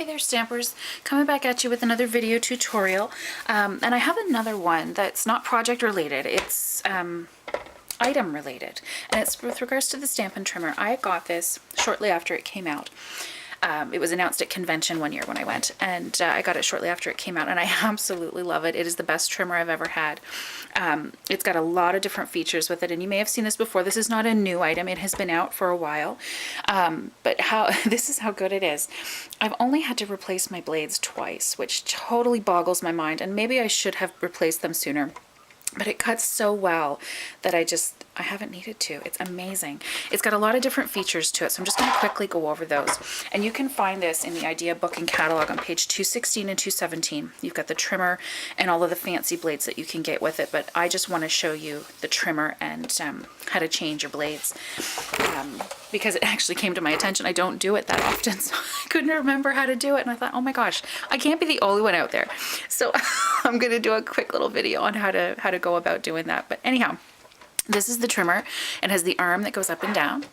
Hey there, Stampers. Coming back at you with another video tutorial. And I have another one that's not project related. It's item related. And it's with regards to the Stampin Trimmer. I got this shortly after it came out. It was announced at convention one year when I went, and I got it shortly after it came out, and I absolutely love it. It is the best trimmer I've ever had. It's got a lot of different features with it, and you may have seen this before. This is not a new item. It has been out for a while, but this is how good it is. I've only had to replace my blades twice, which totally boggles my mind, and maybe I should have replaced them sooner. But it cuts so well that I haven't needed to. It's amazing. It's got a lot of different features to it, so I'm just going to quickly go over those. And you can find this in the Idea Book and Catalog on page 216 and 217. You've got the trimmer and all of the fancy blades that you can get with it, but I just want to show you the trimmer and how to change your blades. Because it actually came to my attention. I don't do it that often, so I couldn't remember how to do it, and I thought, oh my gosh, I can't be the only one out there. So I'm going to do a quick little video on how to go about doing that. But anyhow, this is the trimmer. It has the arm that goes up and down,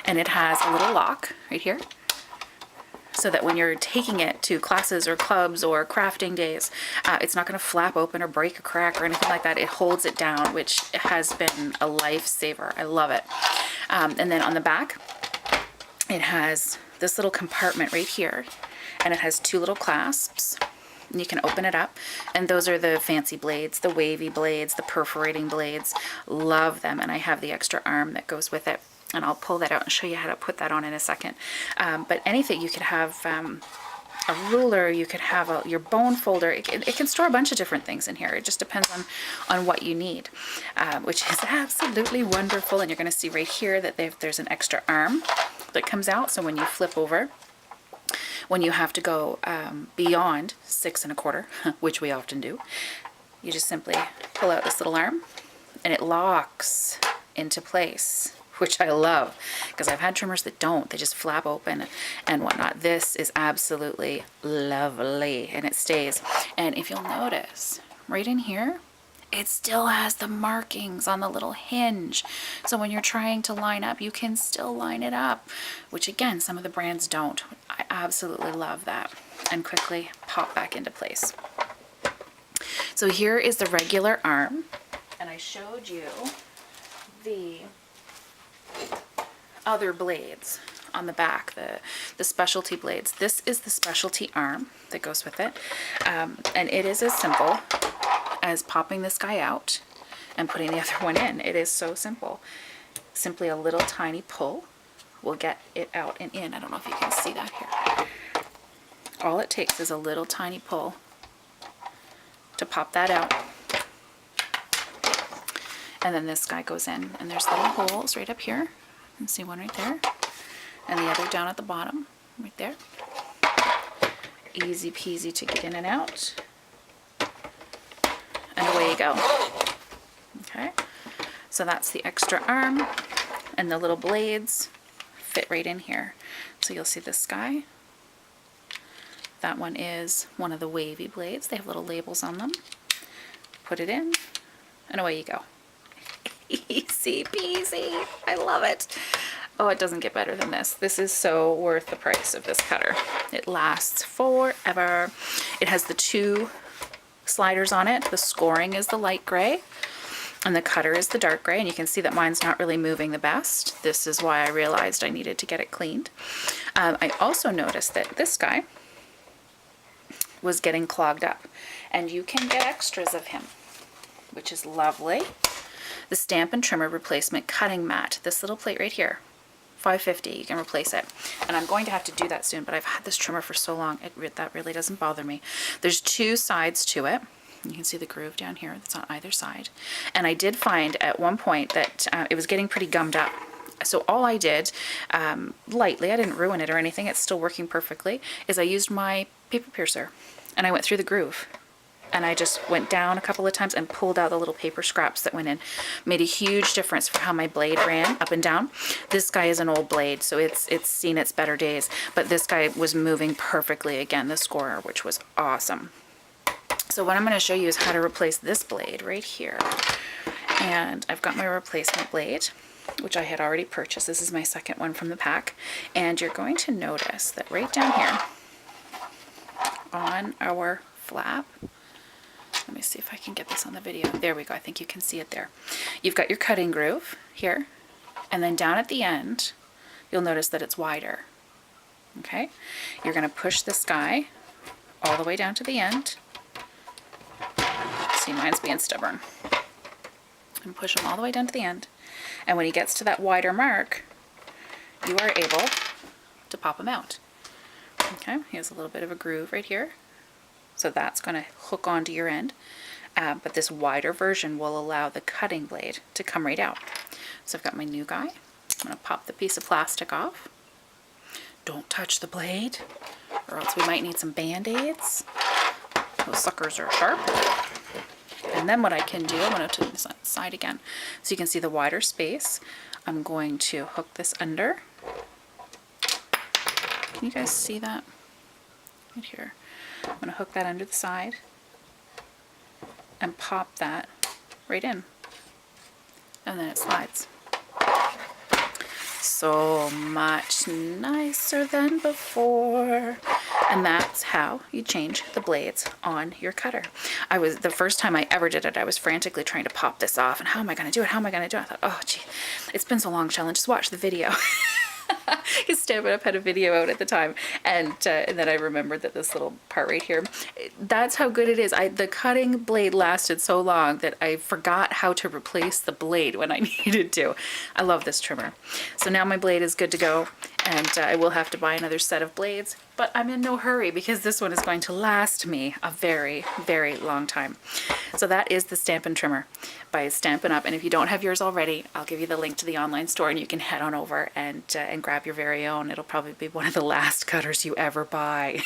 and it has a little lock right here, so that when you're taking it to classes or clubs or crafting days, it's not going to flap open or break or crack or anything like that. It holds it down, which has been a lifesaver. I love it. And then on the back, it has this little compartment right here, and it has two little clasps. And you can open it up, and those are the fancy blades, the wavy blades, the perforating blades. Love them, and I have the extra arm that goes with it. And I'll pull that out and show you how to put that on in a second. But anything, you could have a ruler, you could have your bone folder. It can store a bunch of different things in here. It just depends on what you need, which is absolutely wonderful. And you're going to see right here that there's an extra arm that comes out. So when you flip over, when you have to go beyond 6 1/4, which we often do, you just simply pull out this little arm, and it locks into place, which I love, because I've had trimmers that don't. They just flap open and whatnot. This is absolutely lovely, and it stays. And if you'll notice, right in here, it still has the markings on the little hinge. So when you're trying to line up, you can still line it up, which again, some of the brands don't. I absolutely love that. And quickly pop back into place. So here is the regular arm, and I showed you the other blades on the back, the specialty blades. This is the specialty arm that goes with it, and it is as simple as popping this guy out and putting the other one in. It is so simple. Simply a little tiny pull will get it out and in. I don't know if you can see that here. All it takes is a little tiny pull to pop that out. And then this guy goes in, and there's little holes right up here. You can see one right there, and the other down at the bottom, right there. Easy peasy to get in and out. And away you go. Okay, so that's the extra arm, and the little blades fit right in here. So you'll see this guy. That one is one of the wavy blades. They have little labels on them. Put it in, and away you go. Easy peasy. I love it. Oh, it doesn't get better than this. This is so worth the price of this cutter. It lasts forever. It has the two sliders on it. The scoring is the light gray, and the cutter is the dark gray, and you can see that mine's not really moving the best. This is why I realized I needed to get it cleaned. I also noticed that this guy was getting clogged up, and you can get extras of him, which is lovely. The Stampin Trimmer replacement cutting mat, this little plate right here, $5.50, you can replace it. And I'm going to have to do that soon, but I've had this trimmer for so long, that really doesn't bother me. There's two sides to it. You can see the groove down here that's on either side. And I did find at one point that it was getting pretty gummed up. So all I did, lightly, I didn't ruin it or anything, it's still working perfectly, is I used my paper piercer, and I went through the groove. And I just went down a couple of times and pulled out the little paper scraps that went in. Made a huge difference for how my blade ran up and down. This guy is an old blade, so it's seen its better days. But this guy was moving perfectly again, the scorer, which was awesome. So what I'm going to show you is how to replace this blade right here. And I've got my replacement blade, which I had already purchased. This is my second one from the pack. And you're going to notice that right down here, on our flap. Let me see if I can get this on the video. There we go. I think you can see it there. You've got your cutting groove here, and then down at the end, you'll notice that it's wider. Okay? You're going to push this guy all the way down to the end. See, mine's being stubborn. And push him all the way down to the end. And when he gets to that wider mark, you are able to pop him out. Okay, he has a little bit of a groove right here. So that's going to hook onto your end. But this wider version will allow the cutting blade to come right out. So I've got my new guy. I'm going to pop the piece of plastic off. Don't touch the blade, or else we might need some band-aids. Those suckers are sharp. And then what I can do, I'm going to turn this side again so you can see the wider space. I'm going to hook this under. Can you guys see that? Right here. I'm going to hook that under the side and pop that right in. And then it slides. So much nicer than before. And that's how you change the blades on your cutter. The first time I ever did it, I was frantically trying to pop this off, and how am I going to do it? How am I going to do it? I thought, oh gee, it's been so long, Challenge, just watch the video. Because Stampin' Up had a video out at the time, and then I remembered that this little part right here, that's how good it is. The cutting blade lasted so long that I forgot how to replace the blade when I needed to. I love this trimmer. So now my blade is good to go, and I will have to buy another set of blades, but I'm in no hurry because this one is going to last me a very, very long time. So that is the Stampin' Trimmer by Stampin' Up, and if you don't have yours already, I'll give you the link to the online store, and you can head on over and grab your very own. It'll probably be one of the last cutters you ever buy.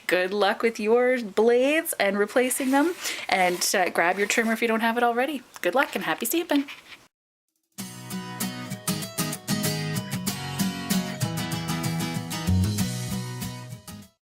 Good luck with your blades and replacing them, and grab your trimmer if you don't have it already. Good luck and happy stamping!